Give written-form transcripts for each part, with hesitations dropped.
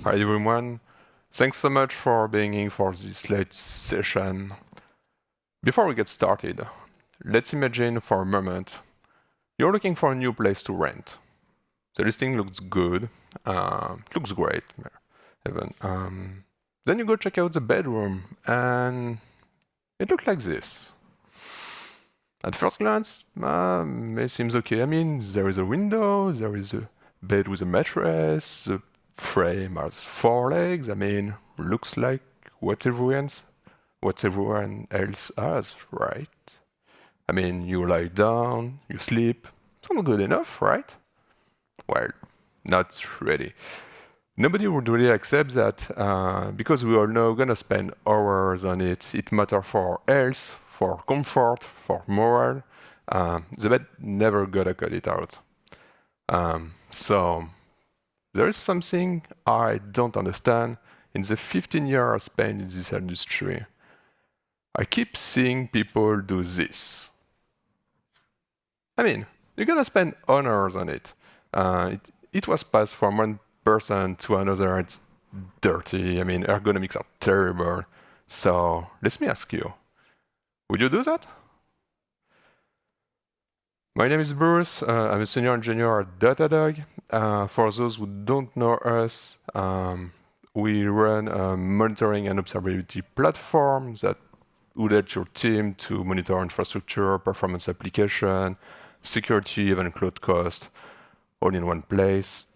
Hi everyone, thanks so much for being here for this late session. Before we get started, let's imagine for a moment you're looking for a new place to rent. The listing looks good, looks great even. Then you go check out the bedroom and it looks like this. At first glance, it seems okay. I mean, there is a window, there is a bed with a mattress, the frame has 4 legs. I mean, looks like what everyone else has, right? I mean, you lie down, you sleep. Sounds good enough, right? Well, not really. Nobody would really accept that because we are now gonna spend hours on it. It matters for health, for comfort, for morale. The bed never gonna cut it out. So there is something I don't understand in the 15 years I spent in this industry. I keep seeing people do this. I mean, you're gonna spend hours on it. It was passed from one person to another. It's dirty. I mean, ergonomics are terrible. So let me ask you, would you do that? My name is Bruce. I'm a senior engineer at Datadog. For those who don't know us, we run a monitoring and observability platform that would help your team to monitor infrastructure, performance application, security, even cloud cost, all in one place.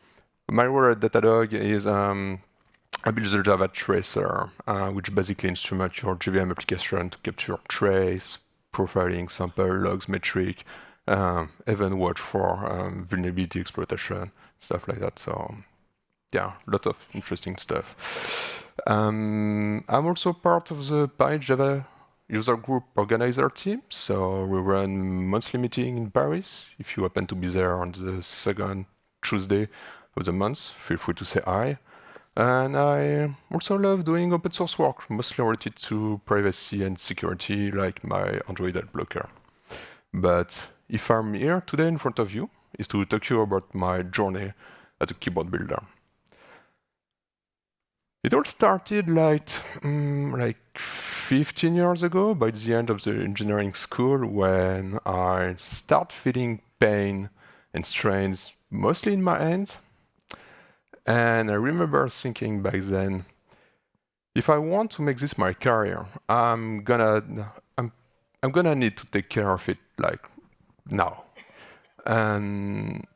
My role at Datadog is I build the Java tracer, which basically instruments your JVM application to capture trace, profiling, sample, logs, metric, even watch for vulnerability exploitation, stuff like that. So yeah, a lot of interesting stuff. I'm also part of the Paris Java user group organizer team. So we run monthly meeting in Paris. If you happen to be there on the second Tuesday of the month, feel free to say hi. And I also love doing open source work, mostly related to privacy and security, like my Android ad blocker. But if I'm here today in front of you, is to talk to you about my journey as a keyboard builder. It all started like 15 years ago, by the end of the engineering school, when I start feeling pain and strains, mostly in my hands. And I remember thinking back then, if I want to make this my career, I'm gonna need to take care of it like now. And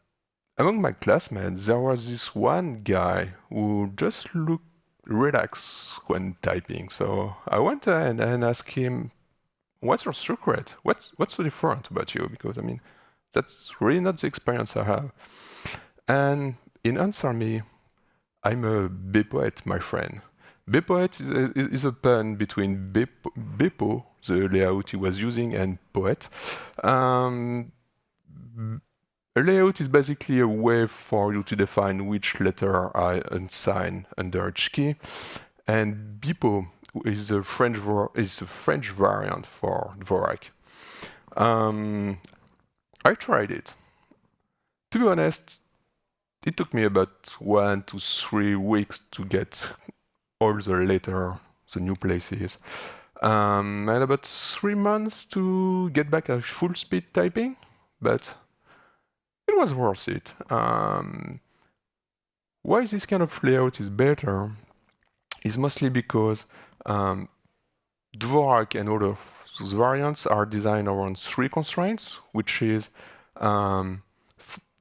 among my classmates, there was this one guy who just looked relaxed when typing. So I went ahead and asked him, "What's your secret? What's so different about you?" Because I mean, that's really not the experience I have. And he answered me, "I'm a bépoète, my friend." Bépoète is a pun between bépo, the layout he was using, and poète. A layout is basically a way for you to define which letter I assign under each key. And bépo is the French variant for dvorak. I tried it. To be honest, it took me about 1 to 3 weeks to get all the letters, the new places, and about 3 months to get back at full speed typing, but it was worth it. Why this kind of layout is better is mostly because Dvorak and all of those variants are designed around 3 constraints, which is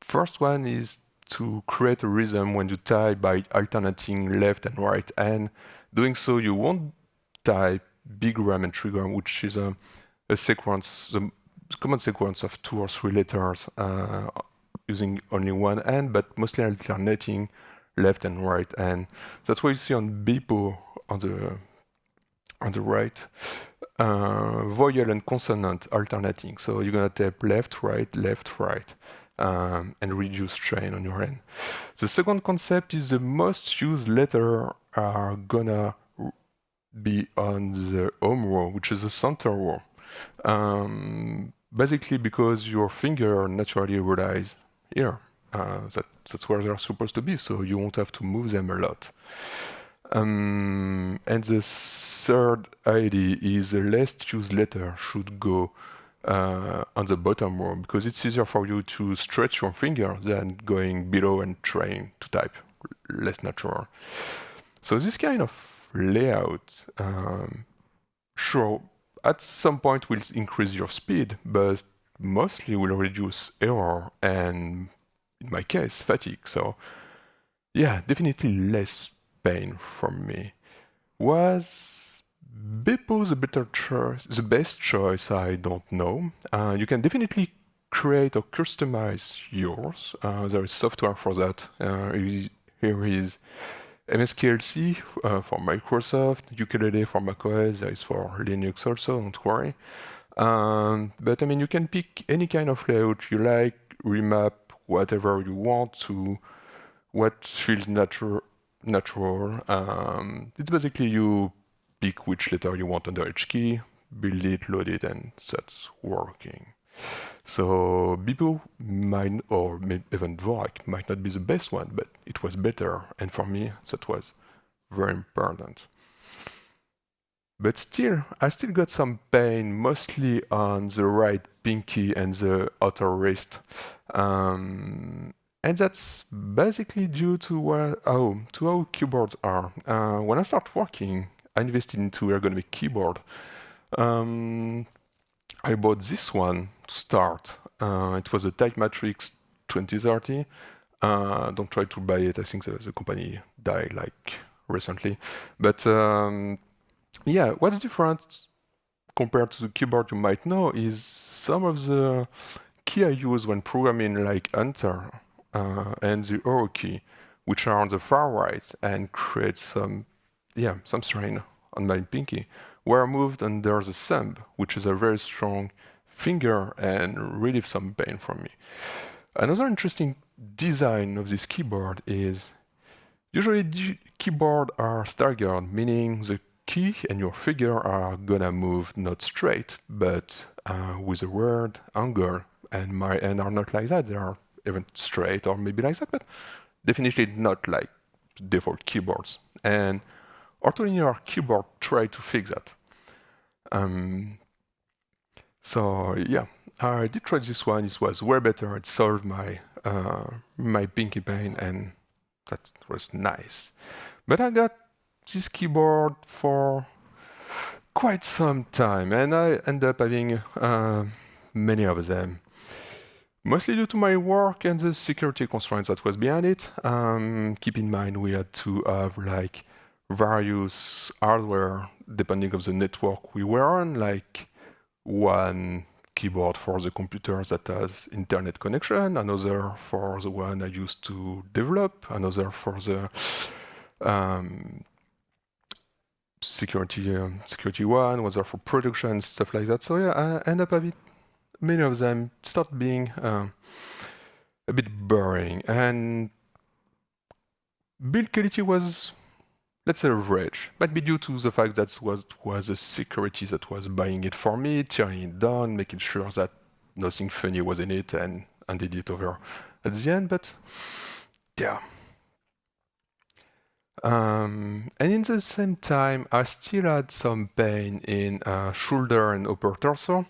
first one is to create a rhythm when you type by alternating left and right, and doing so you won't type bigram and trigram, which is a sequence, the common sequence of 2 or 3 letters using only one hand, but mostly alternating left and right. And that's what you see on bépo on the right, vowel and consonant alternating. So you're gonna type left, right, and reduce strain on your end. The second concept is the most used letter are gonna be on the home row, which is the center row. Basically because your finger naturally relies here. That that's where they're supposed to be, so you won't have to move them a lot. And the third idea is the last used letter should go on the bottom row, because it's easier for you to stretch your finger than going below and trying to type. Less natural. So this kind of layout, sure, at some point will increase your speed, but mostly will reduce error and, in my case, fatigue. So yeah, definitely less pain from me. Was bépo the better choice, the best choice? I don't know. You can definitely create or customize yours. There is software for that. Here is MSKLC for Microsoft, Ukulele for macOS, there is for Linux also, don't worry. But I mean, you can pick any kind of layout you like, remap whatever you want to what feels natural. It's basically you pick which letter you want under each key, build it, load it, and that's working. So bépo might, or even Dvorak might not be the best one, but it was better, and for me that was very important. But still, I still got some pain, mostly on the right pinky and the outer wrist. And that's basically due to how keyboards are. When I start working, I invested into ergonomic keyboard. I bought this one to start. It was a Type Matrix 2030. Don't try to buy it. I think the company died like recently. But yeah, what's different compared to the keyboard you might know is some of the key I use when programming, like Enter and the arrow key, which are on the far right and create some strain on my pinky, were moved under the thumb, which is a very strong finger and relieve some pain from me. Another interesting design of this keyboard is usually keyboards are staggered, meaning the key and your finger are gonna move not straight, but with a weird angle. And my hand are not like that. They are even straight or maybe like that, but definitely not like default keyboards. And ortholinear keyboard try to fix that. So yeah, I did try this one. It was way better. It solved my my pinky pain, and that was nice. But I got this keyboard for quite some time, and I ended up having many of them. Mostly due to my work and the security constraints that was behind it. Keep in mind we had to have like various hardware depending on the network we were on, like one keyboard for the computer that has internet connection, another for the one I used to develop, another for the security one, another for production, stuff like that. So yeah, I end up having many of them start being a bit boring, and build quality was, let's say, average. Might be due to the fact that was the security that was buying it for me, tearing it down, making sure that nothing funny was in it, and handed it over at the end. But yeah. And in the same time, I still had some pain in shoulder and upper torso.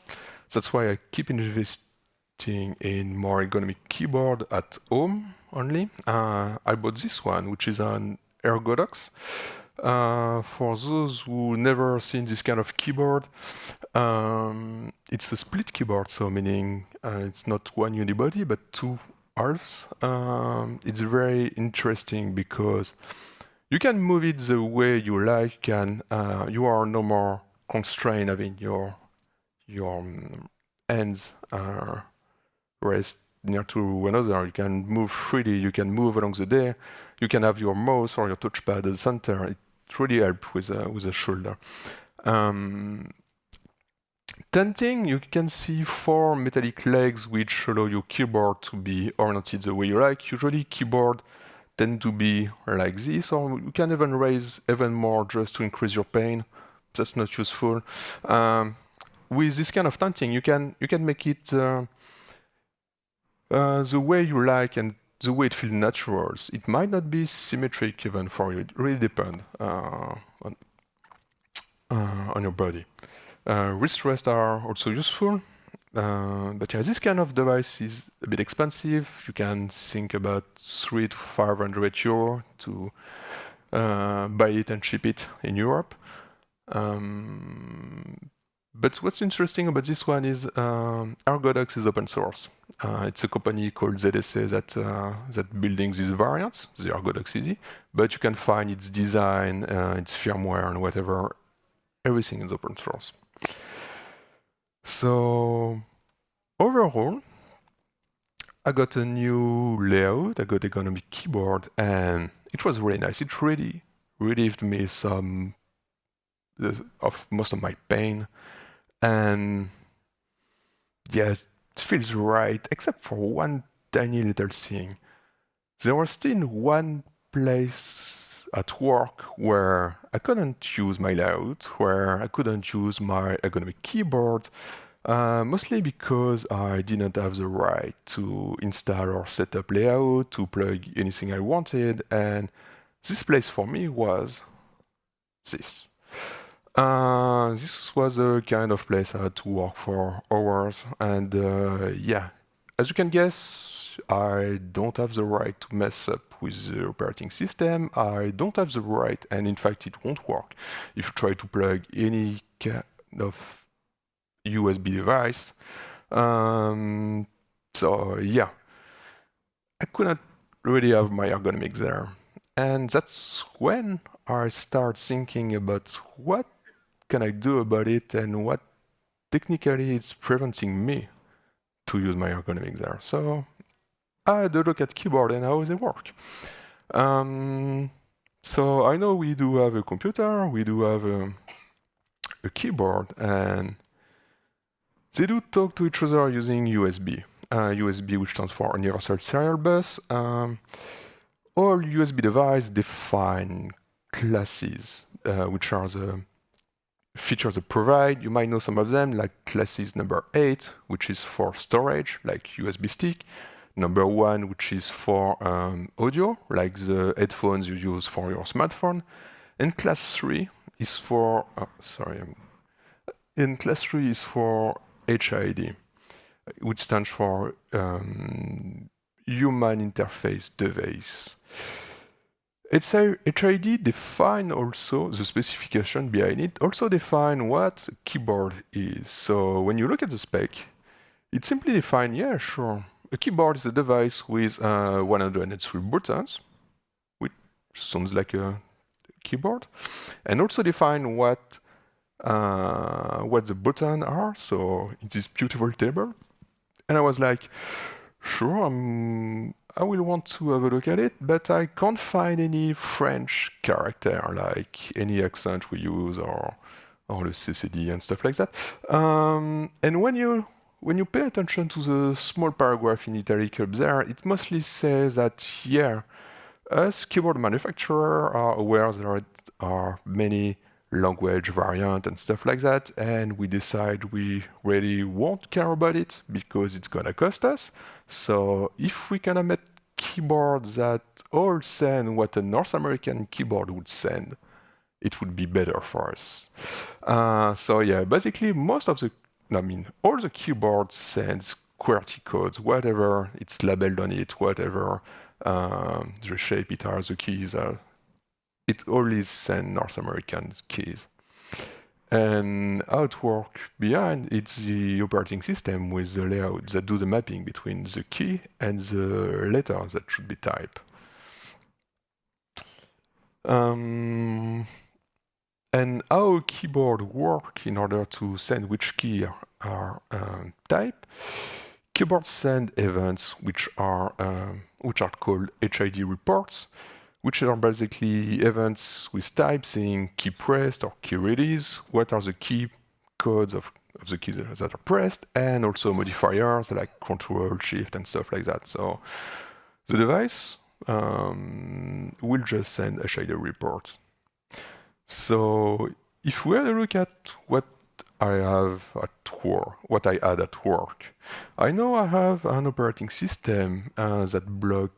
That's why I keep investing in more ergonomic keyboard at home only. I bought this one, which is an ergonomics. For those who never seen this kind of keyboard, it's a split keyboard, so meaning it's not one unibody but two halves. It's very interesting because you can move it the way you like, and you are no more constrained having your hands rest near to another. You can move freely, you can move along the day, you can have your mouse or your touchpad at the center. It really helps with the shoulder. Tenting, you can see four metallic legs which allow your keyboard to be oriented the way you like. Usually keyboard tend to be like this, or you can even raise even more just to increase your pain. That's not useful. With this kind of tenting, you can make it the way you like, and the way it feels natural. It might not be symmetric even for you. It really depends on your body. Wrist rests are also useful, but yeah, this kind of device is a bit expensive. You can think about 300 to 500 euro to buy it and ship it in Europe. But what's interesting about this one is ergonomics is open source. It's a company called ZSA that building these variants, the ergonomics easy, but you can find its design, its firmware, and whatever. Everything is open source. So overall, I got a new layout, I got ergonomic keyboard, and it was really nice. It really relieved me some of most of my pain. And yes, it feels right, except for one tiny little thing. There was still one place at work where I couldn't use my layout, where I couldn't use my ergonomic keyboard, mostly because I didn't have the right to install or set up layout, to plug anything I wanted, and this place for me was this. This was a kind of place I had to work for hours, and yeah, as you can guess, I don't have the right to mess up with the operating system. I don't have the right, and in fact it won't work if you try to plug any kind of USB device. So yeah, I couldn't really have my ergonomics there. And that's when I start thinking about what can I do about it and what technically is preventing me to use my ergonomics there. So I had a look at keyboard and how they work. So I know we do have a computer, we do have a keyboard, and they do talk to each other using USB. USB, which stands for Universal Serial Bus. All USB devices define classes, which are the features they provide. You might know some of them, like classes number 8, which is for storage, like USB stick. Number 1, which is for audio, like the headphones you use for your smartphone. And class 3 is for, and class 3 is for HID, which stands for Human Interface Device. HID define also the specification behind it, also define what a keyboard is. So when you look at the spec, it simply defines, yeah, sure, a keyboard is a device with 103 buttons, which sounds like a keyboard, and also define what the buttons are, so in this beautiful table. And I was like, sure, I will want to have a look at it, but I can't find any French character, like any accent we use or the CCD and stuff like that. And when you pay attention to the small paragraph in italic up there, it mostly says that, yeah, us keyboard manufacturers are aware there are many language variant and stuff like that, and we decide we really won't care about it because it's gonna cost us. So if we can make keyboards that all send what a North American keyboard would send, it would be better for us. So yeah, basically all the keyboards sends QWERTY codes, whatever it's labeled on it, whatever the shape it has, the keys are, it always sends North American keys. And how it works behind, it's the operating system with the layout that do the mapping between the key and the letter that should be typed. And how a keyboard works in order to send which key are typed. Keyboards send events which are called HID reports, which are basically events with types saying key pressed or key release, what are the key codes of the keys that are pressed, and also modifiers like control, shift, and stuff like that. So the device will just send HID reports. So if we had a look at what I have at work, what I had at work, I know I have an operating system that blocks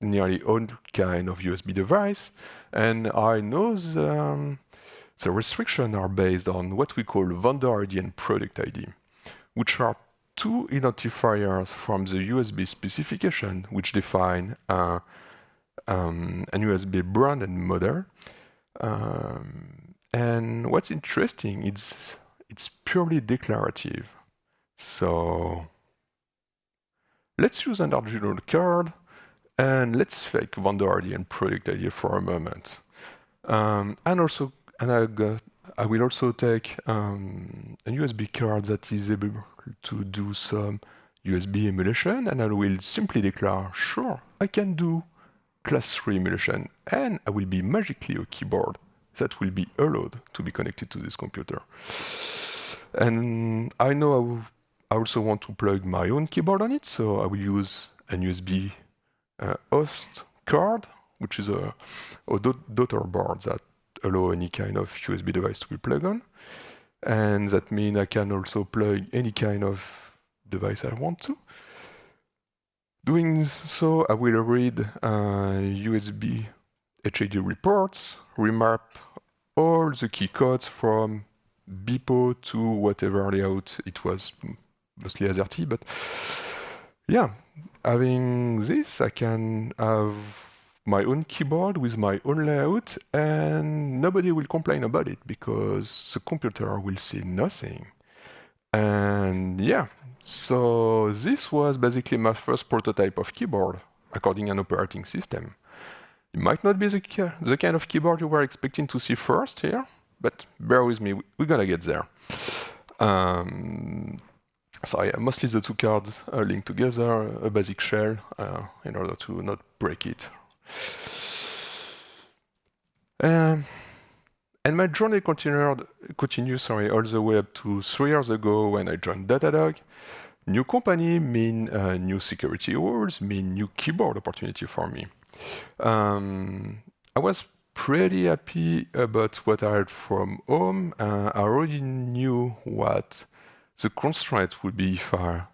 nearly all kind of USB device, and I know the restrictions are based on what we call vendor ID and product ID, which are two identifiers from the USB specification, which define an USB brand and model. And what's interesting, it's purely declarative. So let's use an Arduino card and let's fake vendor ID and product ID for a moment. I will also take a USB card that is able to do some USB emulation, and I will simply declare, sure, I can do class 3 emulation, and I will be magically a keyboard that will be allowed to be connected to this computer. And I know I also want to plug my own keyboard on it, so I will use an USB host card, which is a daughter board that allow any kind of USB device to be plugged on. And that means I can also plug any kind of device I want to. Doing so, I will read USB HID reports, remap all the key codes from bépo to whatever layout it was, mostly a Zerty, but yeah, having this, I can have my own keyboard with my own layout, and nobody will complain about it because the computer will see nothing. And yeah, so this was basically my first prototype of keyboard according an operating system. It might not be the kind of keyboard you were expecting to see first here, but bear with me, we're gonna get there. So yeah, mostly the two cards are linked together, a basic shell, in order to not break it. And my journey continues all the way up to 3 years ago when I joined Datadog. New company mean new security rules, mean new keyboard opportunity for me. I was pretty happy about what I had from home. I already knew what the constraint would be if I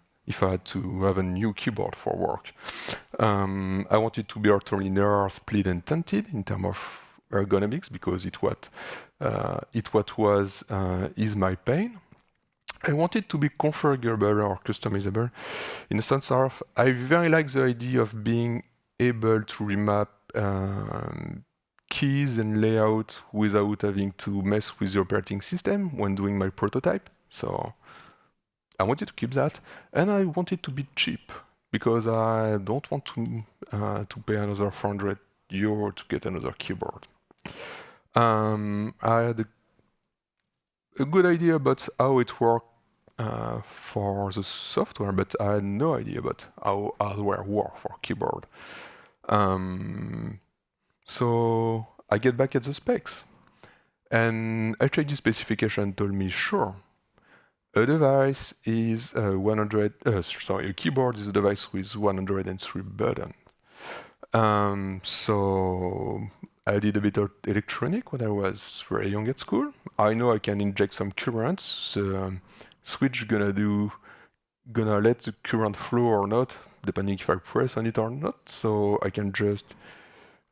had to have a new keyboard for work. I wanted to be linear, split and tinted in terms of ergonomics because it is my pain. I wanted to be configurable or customizable in the sense of I very like the idea of being able to remap keys and layout without having to mess with the operating system when doing my prototype. So I wanted to keep that, and I wanted to be cheap because I don't want to pay another 400 euro to get another keyboard. I had a good idea about how it worked for the software, but I had no idea about how hardware works for keyboard. So I get back at the specs, and HID specification told me, sure, a device is a keyboard is a device with 103 buttons. So I did a bit of electronic when I was very young at school. I know I can inject some current. The switch gonna let the current flow or not, depending if I press on it or not. So I can just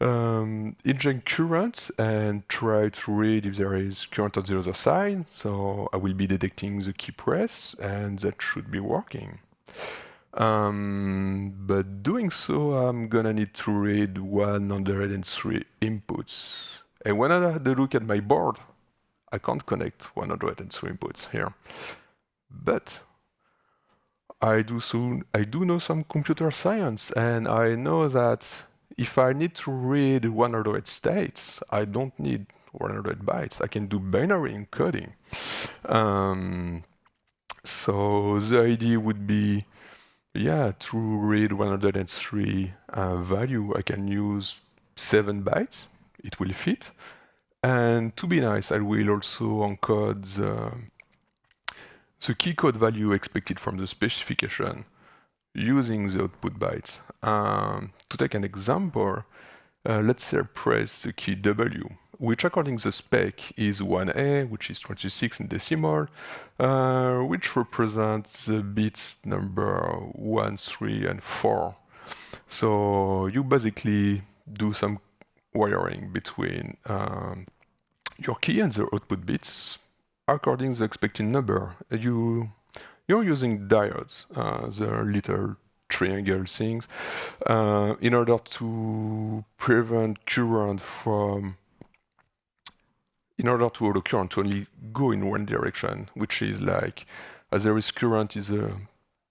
inject current and try to read if there is current on the other side. So I will be detecting the key press, and that should be working. But doing so, I'm gonna need to read 103 inputs. And when I had a look at my board, I can't connect 103 inputs here. But I do know some computer science, and I know that if I need to read 100 states, I don't need 100 bytes. I can do binary encoding. So the idea would be, to read 103 value, I can use 7 bytes. It will fit. And to be nice, I will also encode the key code value expected from the specification using the output bytes. To take an example, let's say I press the key W, which according to the spec is 1A, which is 26 in decimal, which represents the bits number 1, 3, and 4. So you basically do some wiring between your key and the output bits according to the expected number. You're using diodes, the little triangle things, in order to prevent current from, in order to allow current to only go in one direction, which is like, as there is current is a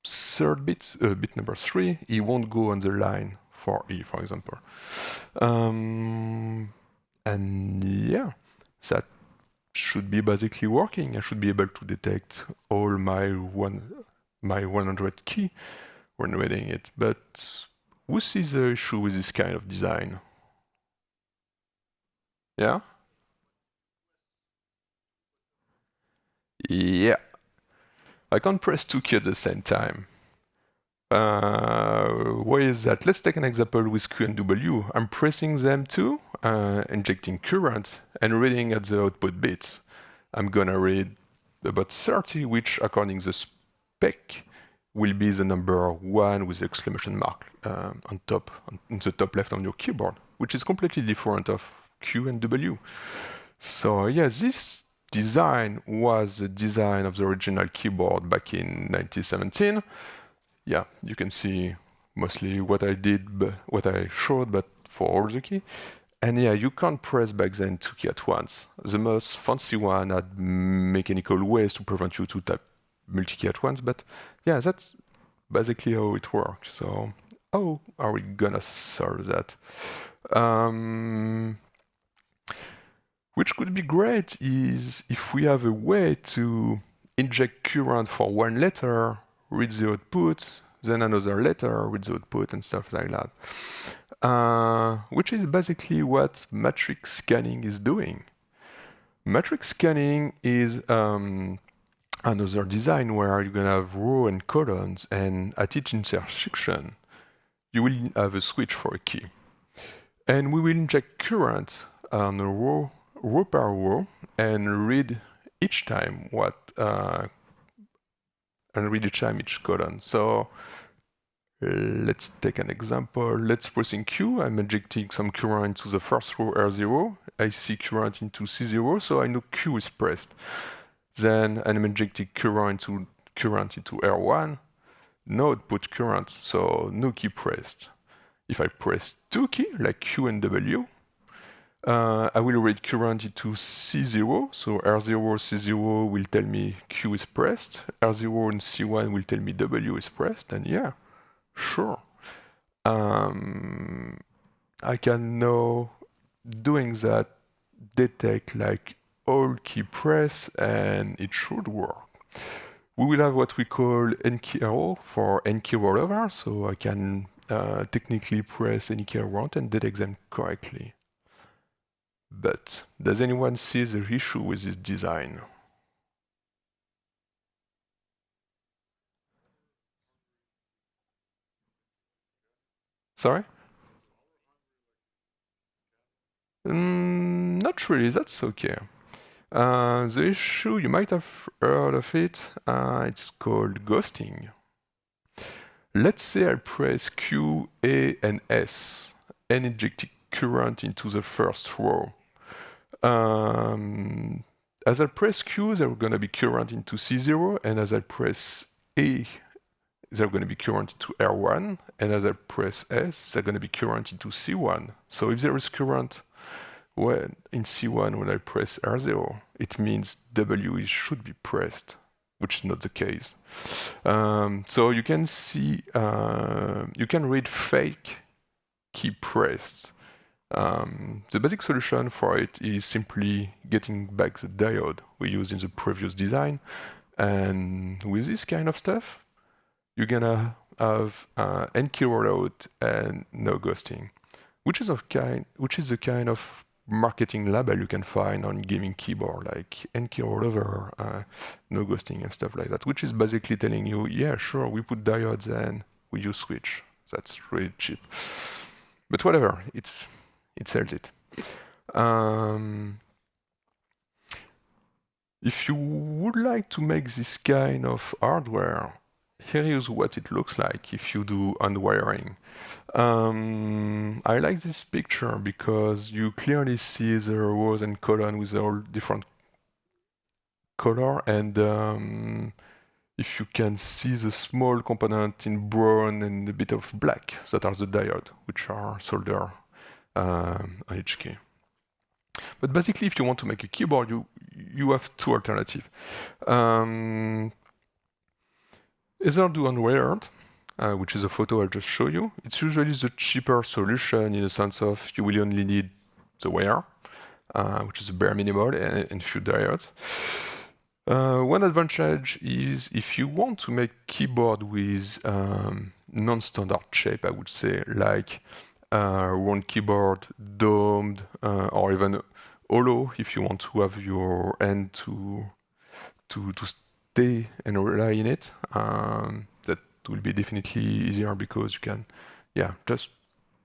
third bit, bit number 3, it won't go on the line for E, for example. And yeah, that should be basically working. I should be able to detect all my 100 key when reading it. But who sees the issue with this kind of design? Yeah? Yeah. I can't press two keys at the same time. Why is that? Let's take an example with Q and W. I'm pressing them too, injecting current, and reading at the output bits. I'm gonna read about 30, which according to the spec will be the number 1 with the exclamation mark on top, in the top left on your keyboard, which is completely different of Q and W. So yeah, this design was the design of the original keyboard back in 1917. Yeah, you can see mostly what I did, what I showed, but for all the key. And yeah, you can't press back then two keys at once. The most fancy one had mechanical ways to prevent you to tap multi-key at once, but yeah, that's basically how it works. So how are we gonna solve that? Which could be great is if we have a way to inject current for one letter, read the output, then another letter, read the output, and stuff like that. Which is basically what matrix scanning is doing. Matrix scanning is another design where you're gonna have rows and columns, and at each intersection, you will have a switch for a key. And we will inject current on a row per row, and read each time each column. So let's take an example. Let's press in Q. I'm injecting some current into the first row R0. I see current into C0, so I know Q is pressed. Then I'm injecting current into R1. No output current, so no key pressed. If I press two keys, like Q and W, I will read current into C0, so R0, C0 will tell me Q is pressed, R0 and C1 will tell me W is pressed, and yeah, sure. I can now, doing that, detect like all key press, and it should work. We will have what we call n-key arrow for n-key rollover, so I can technically press any key I want and detect them correctly. But does anyone see the issue with this design? Sorry? Not really, that's okay. The issue, you might have heard of it, it's called ghosting. Let's say I press Q, A, and S and inject current into the first row. As I press Q, there's going to be current into C0, and as I press A, there's going to be current into R1, and as I press S, there's going to be current into C1. So if there is current in C1 when I press R0, it means W should be pressed, which is not the case. So you can see, you can read fake key pressed. The basic solution for it is simply getting back the diode we used in the previous design. And with this kind of stuff, you're gonna have n-key rollout and no ghosting, which is the kind of marketing label you can find on gaming keyboard, like n-key rollover, no ghosting and stuff like that, which is basically telling you, yeah, sure, we put diodes and we use switch. That's really cheap. But whatever, it sells it. If you would like to make this kind of hardware, here is what it looks like if you do unwiring. I like this picture because you clearly see the rows and column with all different color, and if you can see the small component in brown and a bit of black, that are the diode, which are soldered on each key. But basically, if you want to make a keyboard, you have two alternatives. Either do unwired, which is a photo I'll just show you. It's usually the cheaper solution in the sense of you will only need the wire, which is a bare minimal, and a few diodes. One advantage is if you want to make keyboard with non-standard shape, I would say, like round keyboard, domed, or even hollow, if you want to have your hand to stay and rely in it. That will be definitely easier because you can, just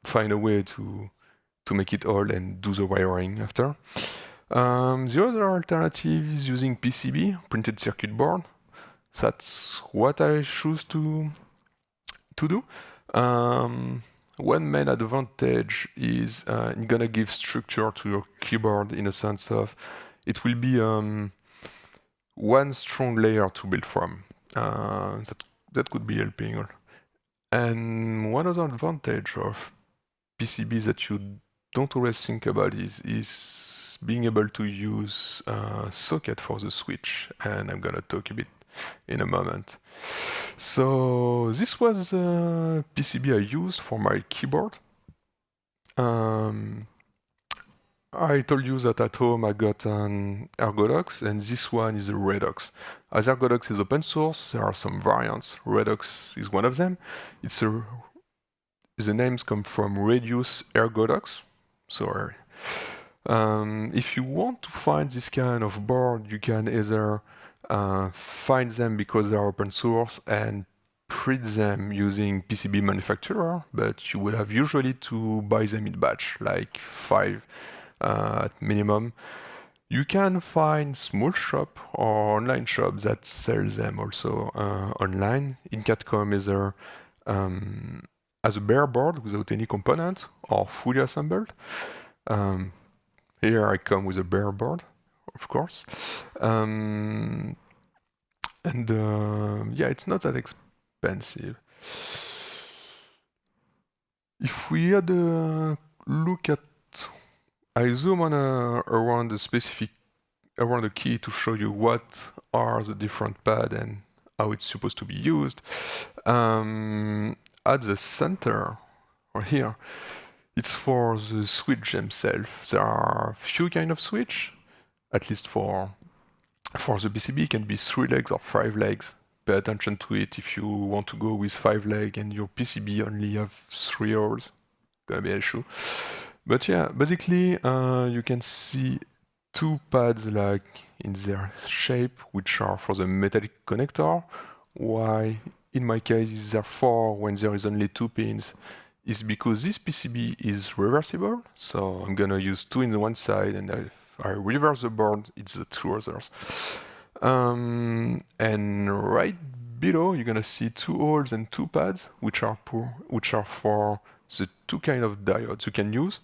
find a way to make it all and do the wiring after. The other alternative is using PCB, printed circuit board. That's what I choose to do. One main advantage is it's gonna give structure to your keyboard in a sense of it will be one strong layer to build from. That could be helping. And one other advantage of PCB that you don't always think about is being able to use socket for the switch, and I'm gonna talk a bit in a moment. So this was the PCB I used for my keyboard. I told you that at home I got an ergonomics, and this one is a Redox. As ergonomics is open source, there are some variants. Redox is one of them. The names come from Reduce Ergonomics. So if you want to find this kind of board, you can either find them because they are open source and print them using PCB manufacturer, but you would have usually to buy them in batch, like 5 at minimum. You can find small shop or online shop that sell them also online. In Catcom either as a bare board without any component or fully assembled. Here I come with a bare board, of course. It's not that expensive. If we had a look at, I zoom on around the key to show you what are the different pads and how it's supposed to be used. At the center, or here, it's for the switch themselves. There are a few kind of switch, at least for the PCB, it can be 3 legs or 5 legs. Pay attention to it if you want to go with 5 legs and your PCB only have 3 holes. Gonna be an issue. But yeah, basically you can see 2 pads like in their shape, which are for the metallic connector. Why in my case there are 4 when there is only 2 pins is because this PCB is reversible. So I'm gonna use 2 in the one side, and if I reverse the board, it's the 2 others. And right below, you're gonna see 2 holes and 2 pads, which are for the 2 kind of diodes you can use.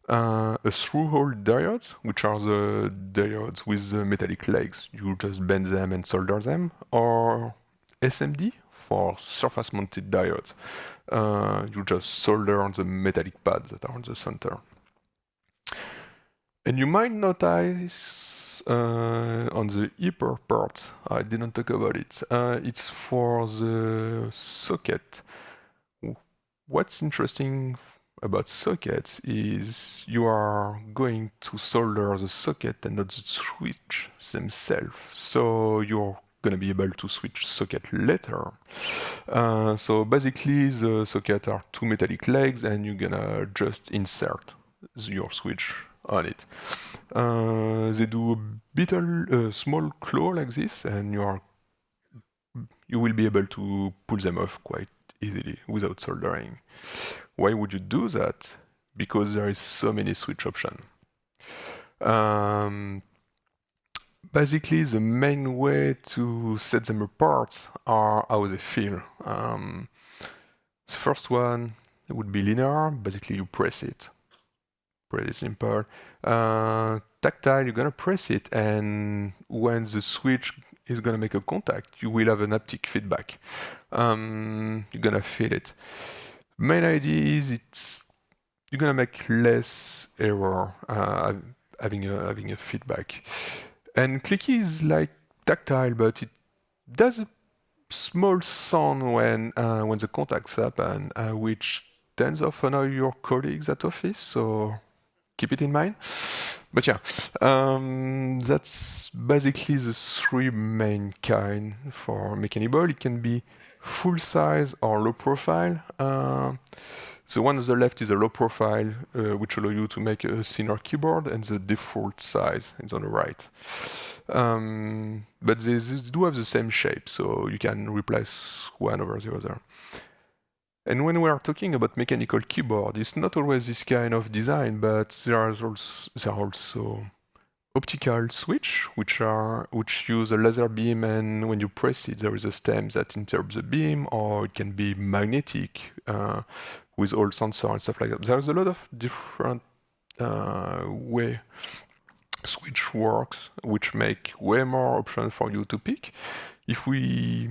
A through-hole diodes, which are the diodes with the metallic legs. You just bend them and solder them, or SMD for surface-mounted diodes. You just solder on the metallic pads that are in the center. And you might notice on the upper part, I didn't talk about it, it's for the socket. What's interesting about sockets is you are going to solder the socket and not the switch themselves. So you're gonna be able to switch socket later. So basically the socket are 2 metallic legs and you're gonna just insert your switch on it. They do a small claw like this, and you will be able to pull them off quite easily without soldering. Why would you do that? Because there is so many switch options. basically, the main way to set them apart are how they feel. The first one would be linear. Basically, you press it. Pretty simple. Tactile, you're gonna press it, and when the switch is gonna make a contact, you will have an haptic feedback. You're gonna feel it. Main idea is you're gonna make less error having a feedback. And clicky is like tactile, but it does a small sound when the contacts happen, which tends to annoy your colleagues at office. So keep it in mind. But yeah, that's basically the three main kind for mechaniball. It can be full size or low profile. The one on the left is a low profile, which allow you to make a thinner keyboard, and the default size is on the right. But they do have the same shape, so you can replace one over the other. And when we are talking about mechanical keyboard, it's not always this kind of design, but there are also optical switch, which use a laser beam, and when you press it, there is a stem that interrupts the beam, or it can be magnetic with all sensor and stuff like that. There's a lot of different way switch works, which make way more options for you to pick. If we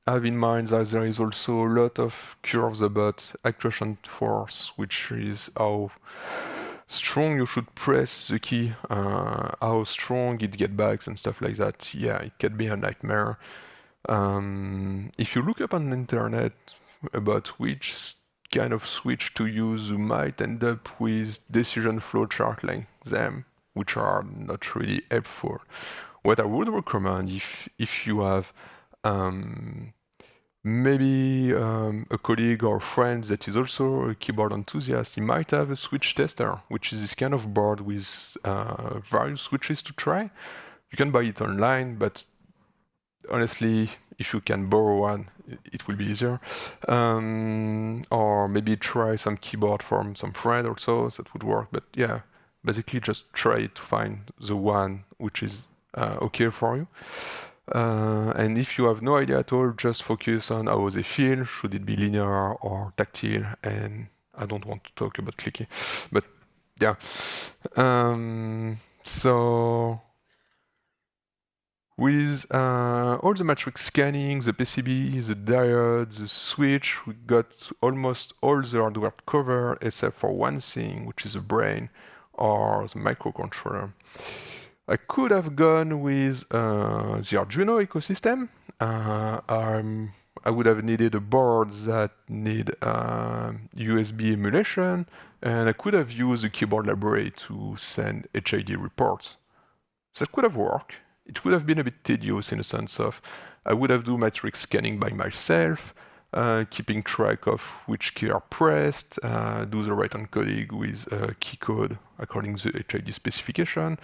have in mind that there is also a lot of curves about actuation force, which is how strong you should press the key, how strong it gets back and stuff like that. Yeah, it can be a nightmare. If you look up on the internet about which kind of switch to use, you might end up with decision flowchart like them, which are not really helpful. What I would recommend if you have maybe a colleague or friend that is also a keyboard enthusiast, he might have a switch tester, which is this kind of board with various switches to try. You can buy it online, but honestly, if you can borrow one, it will be easier. Or maybe try some keyboard from some friend also, that would work. But yeah, basically just try to find the one which is okay for you. And if you have no idea at all, just focus on how they feel. Should it be linear or tactile? And I don't want to talk about clicky, but yeah. So with all the matrix scanning, the PCB, the diode, the switch, we got almost all the hardware covered except for one thing, which is the brain or the microcontroller. I could have gone with the Arduino ecosystem. I would have needed a board that need USB emulation, and I could have used the keyboard library to send HID reports. That could have worked. It would have been a bit tedious in the sense of I would have do matrix scanning by myself, keeping track of which key are pressed, do the right encoding with key code according to the HID specification.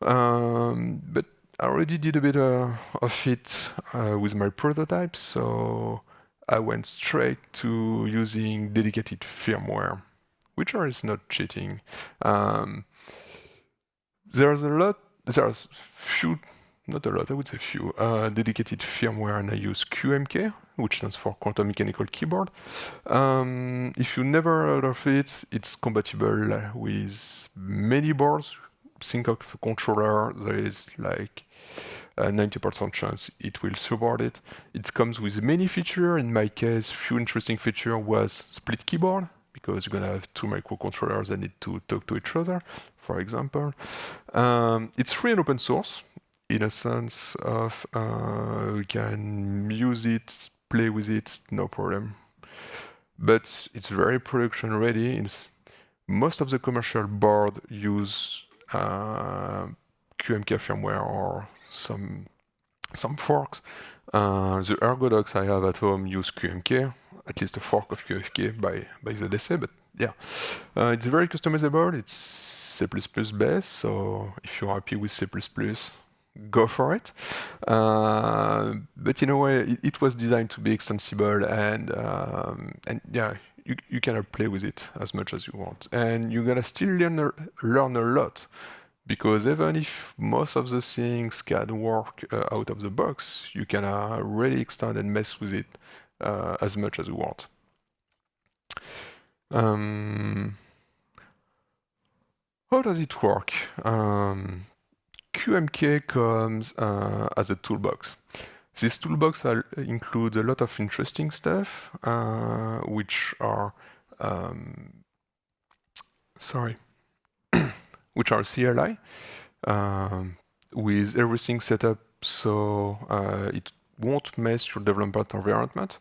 But I already did a bit of it with my prototype, so I went straight to using dedicated firmware, which is not cheating. There's few, not a lot, I would say few, dedicated firmware, and I use QMK, which stands for Quantum Mechanical Keyboard. If you never heard of it, it's compatible with many boards. Think of a controller, there is like a 90% chance it will support it. It comes with many features. In my case, few interesting feature was split keyboard, because you're gonna have two microcontrollers that need to talk to each other, for example. It's free and open source, in a sense of you can use it, play with it, no problem. But it's very production ready. Most of the commercial board use QMK firmware or some forks. The ergonomics I have at home use QMK, at least a fork of QMK by the DC, but yeah. It's very customizable, it's C++ based, so if you're happy with C++, go for it. But in a way, it was designed to be extensible, and yeah, you can play with it as much as you want. And you're gonna still learn a lot, because even if most of the things can work out of the box, you can really extend and mess with it as much as you want. How does it work? QMK comes as a toolbox. This toolbox includes a lot of interesting stuff, which are which are CLI, with everything set up so it won't mess your development environment.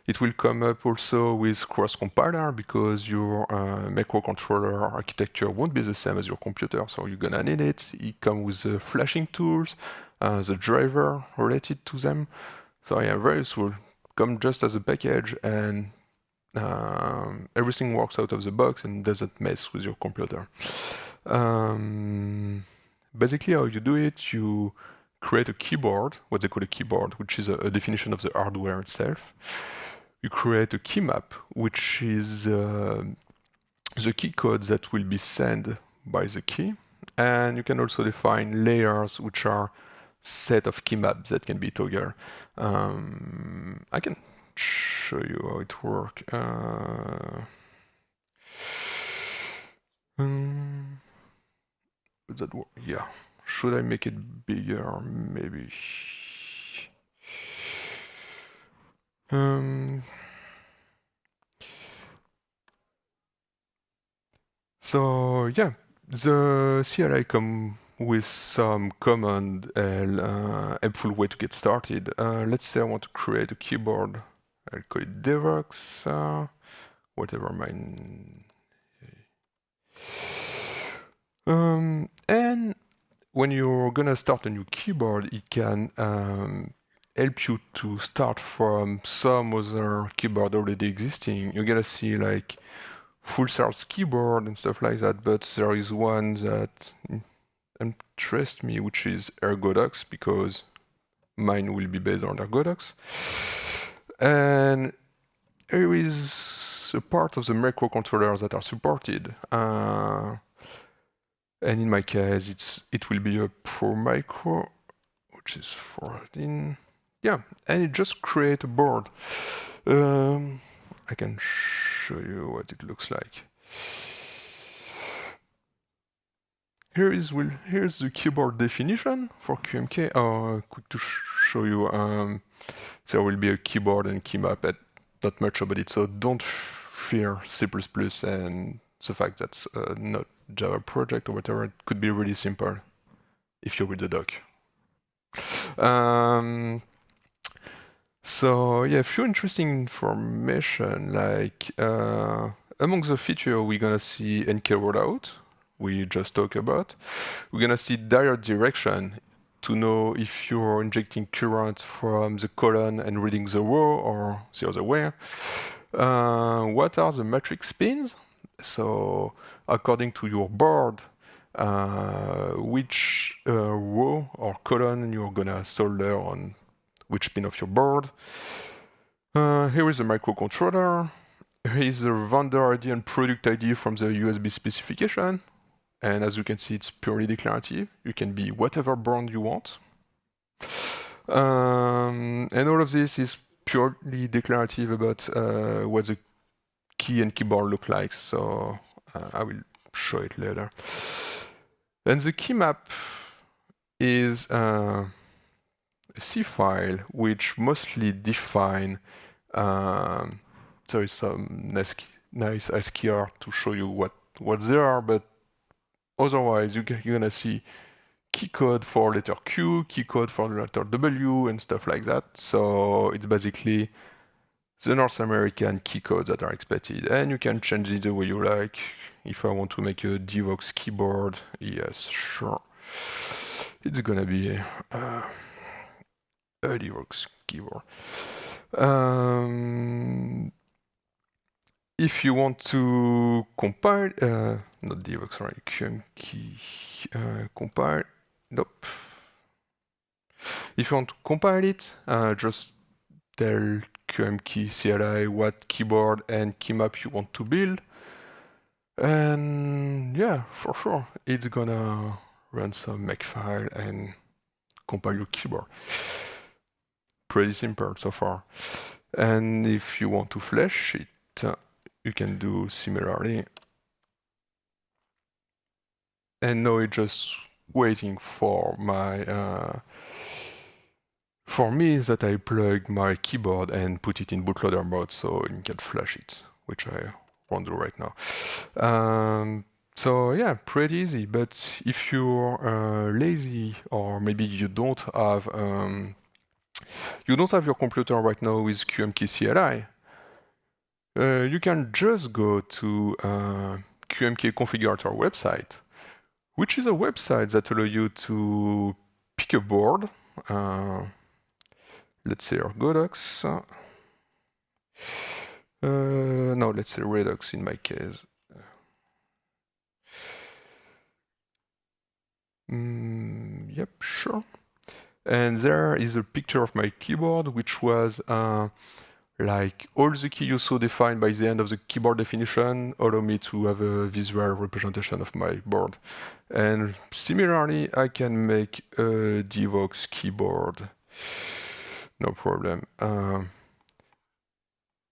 It will come up also with cross-compiler because your microcontroller architecture won't be the same as your computer, so you're gonna need it. It comes with the flashing tools, the driver related to them. So yeah, very useful. Come just as a package, and everything works out of the box and doesn't mess with your computer. Basically, how you do it, you create a keyboard, what they call a keyboard, which is a definition of the hardware itself. You create a key map, which is the key codes that will be sent by the key. And you can also define layers, which are set of key maps that can be toggled. I can show you how it works. Does that work? Yeah. Should I make it bigger? Maybe. So yeah, the CLI come with some command and helpful way to get started. Let's say I want to create a keyboard. I'll call it Devox, whatever mine. And when you're gonna start a new keyboard, it can help you to start from some other keyboard already existing. You're gonna see like full source keyboard and stuff like that, but there is one that interests me, which is ergonomics, because mine will be based on ergonomics. And here is a part of the microcontrollers that are supported. And in my case, it will be a Pro Micro, which is 14. Yeah, and it just create a board. I can show you what it looks like. Here's the keyboard definition for QMK. Quick to show you. There will be a keyboard and key map, but not much about it. So don't fear C++ and the fact that's not Java project or whatever. It could be really simple if you read the doc. So yeah, a few interesting information, like among the feature we're gonna see encoder out, we just talked about. We're gonna see direct direction to know if you're injecting current from the column and reading the row or the other way. What are the matrix pins? So according to your board, which row or column you're gonna solder on which pin of your board. Here is a microcontroller. Here is the vendor ID and product ID from the USB specification. And as you can see, it's purely declarative. You can be whatever brand you want. And all of this is purely declarative about what the key and keyboard look like. So I will show it later. And the key map is a C file which mostly define. There is some nice SQR to show you what they are, but otherwise you're gonna see key code for letter Q, key code for letter W, and stuff like that. So it's basically the North American key codes that are expected, and you can change it the way you like. If I want to make a Devox keyboard, yes, sure. It's gonna be a Devox keyboard. If you want to compile, not Devox, sorry, QMkey, compile, nope. If you want to compile it, just tell QMkey CLI what keyboard and key map you want to build. And yeah, for sure, it's gonna run some makefile and compile your keyboard. Pretty simple so far. And if you want to flash it, you can do similarly. And now it's just waiting for my for me that I plug my keyboard and put it in bootloader mode so it can flash it, which I won't do right now. So yeah, pretty easy. But if you're lazy or maybe you don't have your computer right now with QMK CLI, you can just go to QMK Configurator website, which is a website that allows you to pick a board. Let's say Ergodox. No, let's say Redux in my case. Yep, sure. And there is a picture of my keyboard, which was like all the keys you saw defined by the end of the keyboard definition allow me to have a visual representation of my board. And similarly, I can make a Devox keyboard. No problem.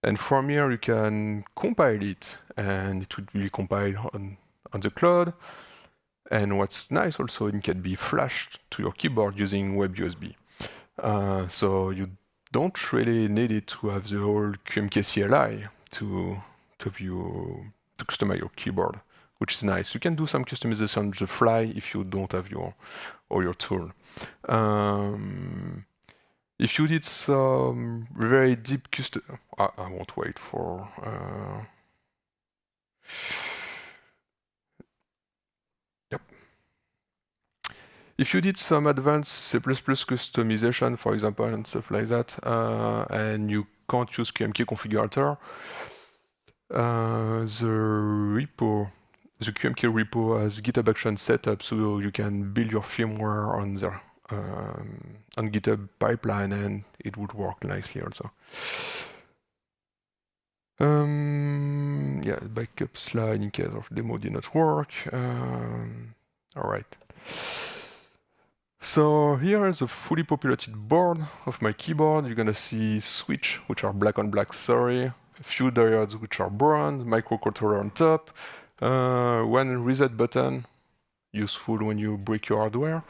And from here, you can compile it, and it would be compiled on the cloud. And what's nice also, it can be flashed to your keyboard using web USB. So you don't really need it to have the whole QMK CLI to customize your keyboard, which is nice. You can do some customization on the fly if you don't have your tool. If you did some very deep custom, I won't wait for. Yep. If you did some advanced C++ customization, for example, and stuff like that, and you can't use QMK configurator, the QMK repo has GitHub Action set up, so you can build your firmware on there. On GitHub pipeline, and it would work nicely also. Yeah, backup slide in case of demo did not work. All right. So here is a fully populated board of my keyboard. You're gonna see switch, which are black on black, sorry. A few diodes, which are brown, microcontroller on top, one reset button, useful when you break your hardware,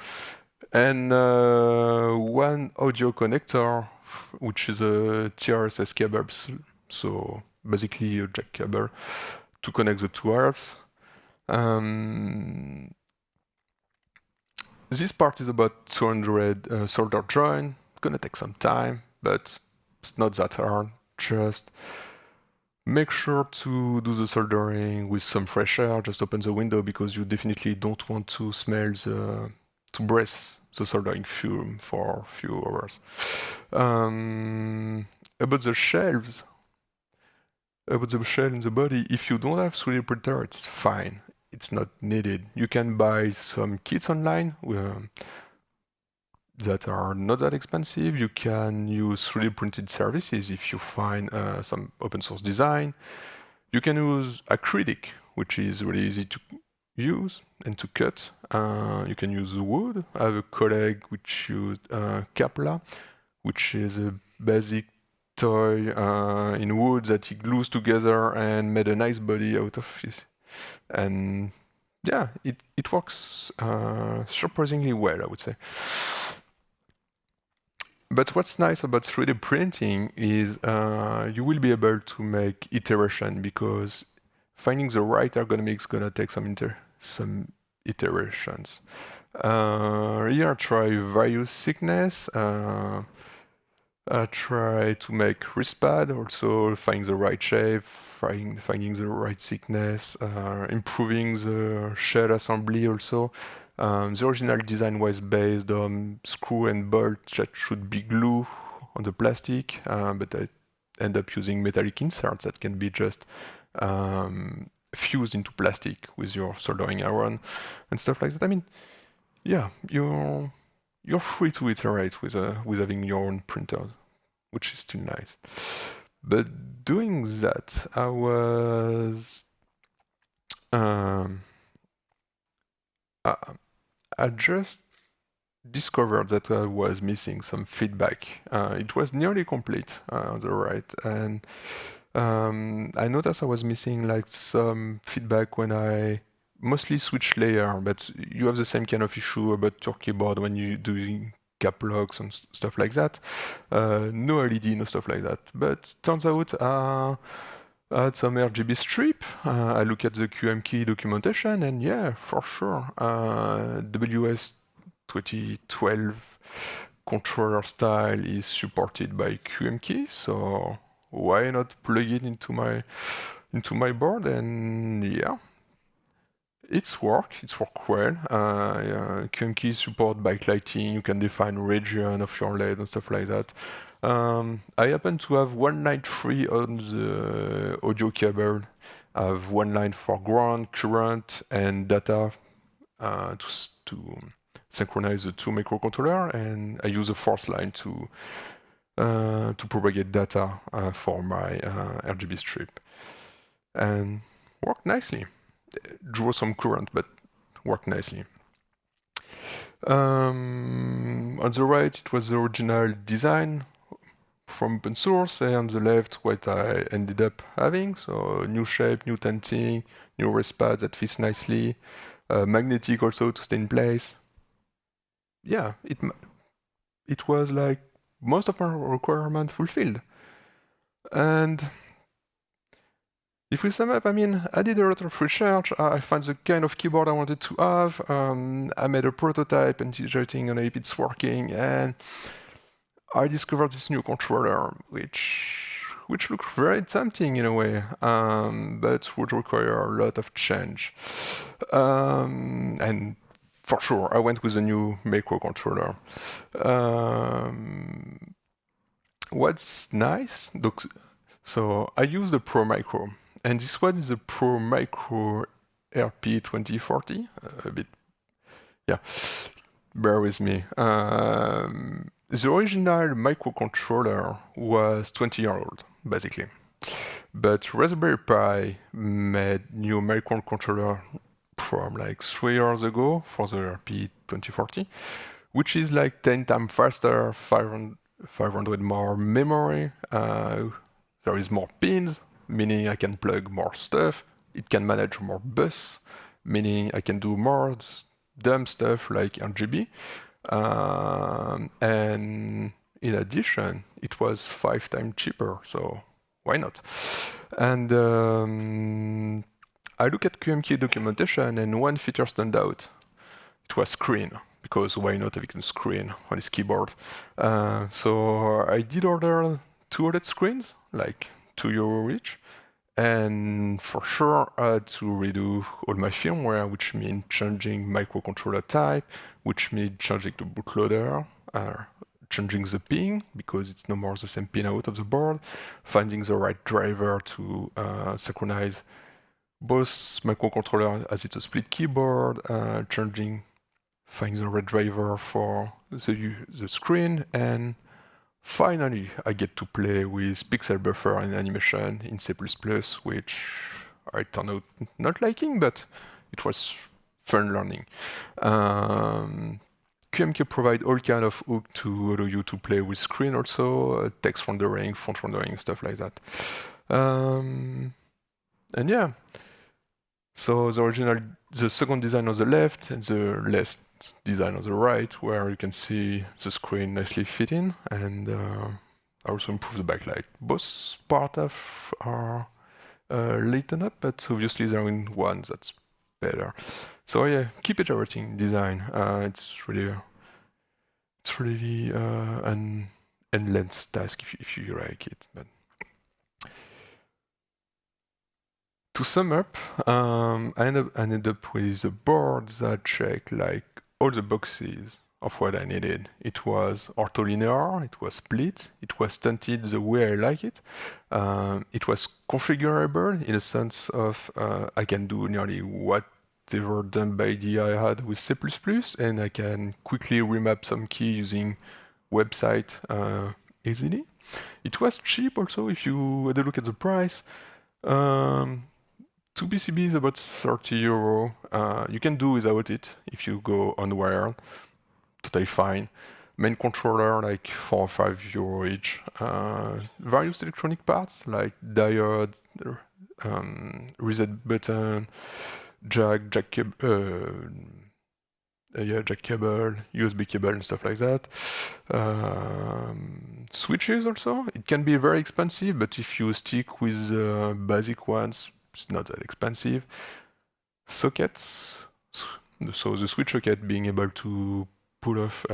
and one audio connector, which is a TRSS cable, so basically a jack cable to connect the two halves. This part is about 200 solder join. It's gonna take some time, but it's not that hard. Just make sure to do the soldering with some fresh air. Just open the window because you definitely don't want to smell to breathe the soldering fume for a few hours. About the shelves, about the shell in the body, if you don't have 3D printer, it's fine. It's not needed. You can buy some kits online that are not that expensive. You can use 3D printed services if you find some open source design. You can use acrylic, which is really easy to use and to cut. You can use wood. I have a colleague which used Capla, which is a basic toy in wood that he glues together and made a nice body out of it. And yeah, it works surprisingly well, I would say. But what's nice about 3D printing is you will be able to make iteration, because finding the right ergonomics is gonna take some iterations. Here I try various thickness. I try to wrist pad, also finding the right shape, finding the right thickness, improving the shell assembly also. The original design was based on screw and bolt that should be glue on the plastic, but I end up using metallic inserts that can be just fused into plastic with your soldering iron and stuff like that. I mean, yeah, you're free to iterate with having your own printer, which is still nice. But doing that, I was I just discovered that I was missing some feedback. It was nearly complete on the right, and I noticed I was missing like some feedback when I mostly switch layer, but you have the same kind of issue about your keyboard when you're doing cap locks and stuff like that. No LED, no stuff like that. But turns out I had some RGB strip. I look at the QM key documentation, and yeah, for sure, WS 2012 controller style is supported by QM key, so why not plug it into my board? And yeah, it's work well. QM key support backlighting. You can define region of your LED and stuff like that. I happen to have one line free on the audio cable. I have one line for ground, current, and data to synchronize the two microcontroller, and I use a fourth line to propagate data for my RGB strip, and worked nicely. Draw some current, but worked nicely. On the right, it was the original design from open source, and on the left, what I ended up having. So new shape, new tinting, new rest pad that fits nicely, magnetic also to stay in place. Yeah, it was like most of my requirements fulfilled. And if we sum up, I mean, I did a lot of research. I found the kind of keyboard I wanted to have. I made a prototype and iterating on if it's working, and I discovered this new controller, which looked very tempting in a way, but would require a lot of change. And for sure, I went with a new microcontroller. What's nice? So I use the Pro Micro, and this one is a Pro Micro RP 2040. A bit, yeah. Bear with me. The original microcontroller was 20 years old, basically. But Raspberry Pi made new microcontroller from like 3 years ago for the RP 2040, which is like 10 times faster, 500 more memory. There is more pins, meaning I can plug more stuff. It can manage more bus, meaning I can do more dumb stuff like RGB. And in addition, it was 5 times cheaper, so why not? And I look at QMK documentation, and one feature stand out. It was screen, because why not having a screen on his keyboard? So I did order 2 OLED screens, like €2 each, and for sure I had to redo all my firmware, which means changing microcontroller type, which means changing the bootloader, changing the pin, because it's no more the same pin out of the board, finding the right driver to synchronize both microcontroller as it's a split keyboard, finding the right driver for the screen, and finally, I get to play with pixel buffer and animation in C++, which I turned out not liking, but it was fun learning. QMK provide all kind of hook to allow you to play with screen also, text rendering, font rendering, stuff like that. And yeah, so the second design on the left and the last design on the right, where you can see the screen nicely fitting, and I also improve the backlight. Both parts are lighten up, but obviously there is one that's better. So yeah, keep iterating design. It's really an endless task if you like it. But to sum up, I ended up with a board that checked like all the boxes of what I needed. It was ortholinear, it was split, it was stunted the way I like it. It was configurable in the sense of I can do nearly whatever done by DI I had with C++, and I can quickly remap some key using website easily. It was cheap also if you had a look at the price. Two PCBs about 30 euro. You can do without it if you go on wire. Totally fine. Main controller like 4 or 5 euro each. Various electronic parts like diode, reset button, jack cable, jack cable, USB cable, and stuff like that. Switches also. It can be very expensive, but if you stick with basic ones, it's not that expensive. Sockets. So the switch socket being able to pull off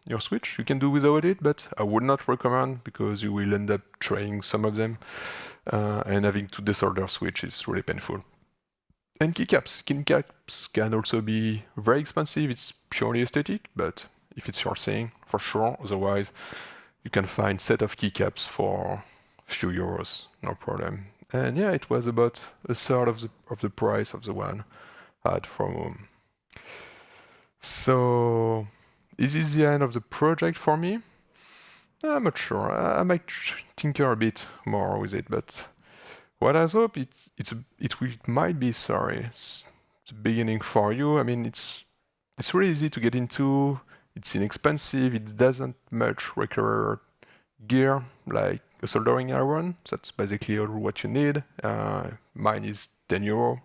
your switch. You can do without it, but I would not recommend because you will end up trying some of them and having to desolder switch is really painful. And keycaps. Keycaps can also be very expensive. It's purely aesthetic, but if it's your thing, for sure. Otherwise, you can find set of keycaps for a few euros, no problem. And yeah, it was about a third of the price of the one I had from home. So, is this the end of the project for me? I'm not sure. I might tinker a bit more with it, but what I hope it might be it's the beginning for you. I mean, it's really easy to get into. It's inexpensive. It doesn't much require gear like a soldering iron. That's basically all what you need. Mine is 10 euro,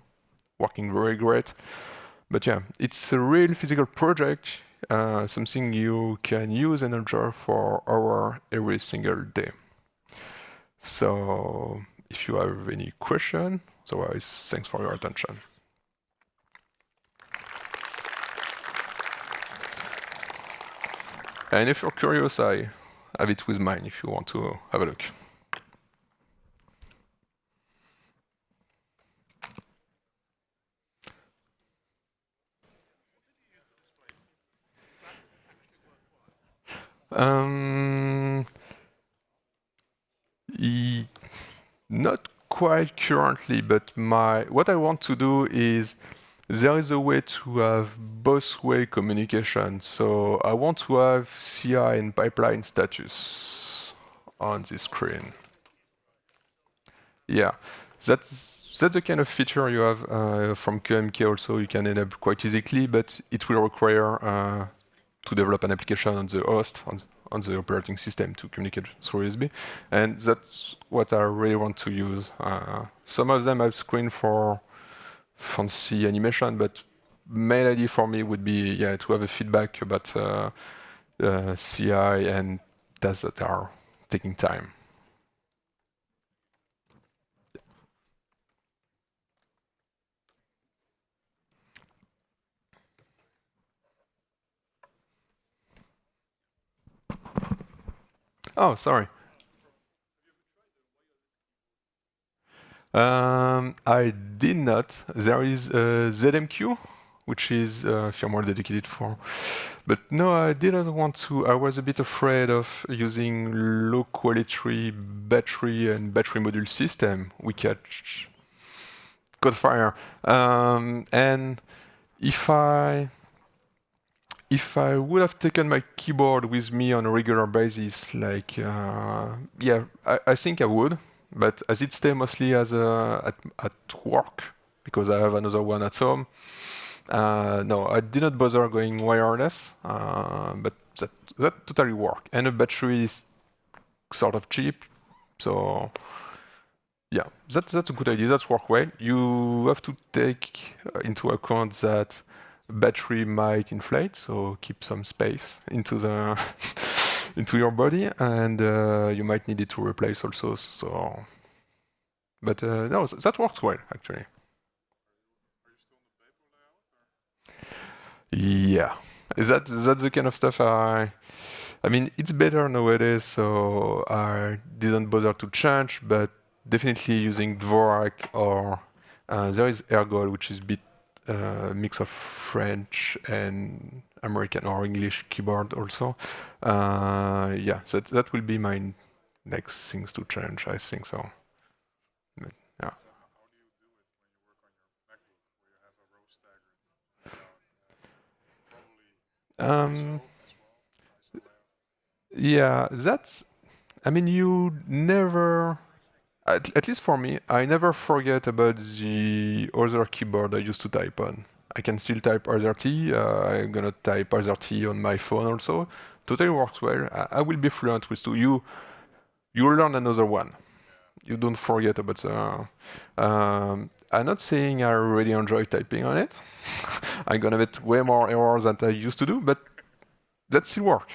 working very great. But yeah, it's a real physical project, something you can use and enjoy for hour every single day. So if you have any question, otherwise, thanks for your attention. And if you're curious, I have it with mine if you want to have a look. Not quite currently, but what I want to do is there is a way to have both way communication. So I want to have CI and pipeline status on this screen. Yeah, that's the kind of feature you have from QMK also. You can enable quite easily, but it will require to develop an application on the host, on the operating system to communicate through USB. And that's what I really want to use. Some of them have screen for fancy animation, but main idea for me would be to have a feedback about CI and tasks that are taking time. Oh, sorry. I did not. There is ZMQ, which is firmware dedicated for. But no, I didn't want to. I was a bit afraid of using low quality battery and battery module system. We catch caught fire. And if I would have taken my keyboard with me on a regular basis, like I think I would. But as it stays mostly as at work, because I have another one at home, no, I didn't bother going wireless, but that totally work. And the battery is sort of cheap, so yeah, that's a good idea. That's work well. You have to take into account that battery might inflate, so keep some space into the into your body, and you might need it to replace also. So, but no, that works well actually. Yeah, that's the kind of stuff I mean, it's better nowadays, so I didn't bother to change, but definitely using Dvorak or there is Ergol, which is a bit mix of French and American or English keyboard also. Yeah, that will be my next things to change, I think so. But, yeah. Um, yeah, that's. I mean, you never At least for me, I never forget about the other keyboard I used to type on. I can still type Zerty. I'm gonna type Zerty on my phone also. Totally works well. I will be fluent with two. You learn another one. You don't forget about the. I'm not saying I really enjoy typing on it. I'm gonna get way more errors than I used to do, but that still works.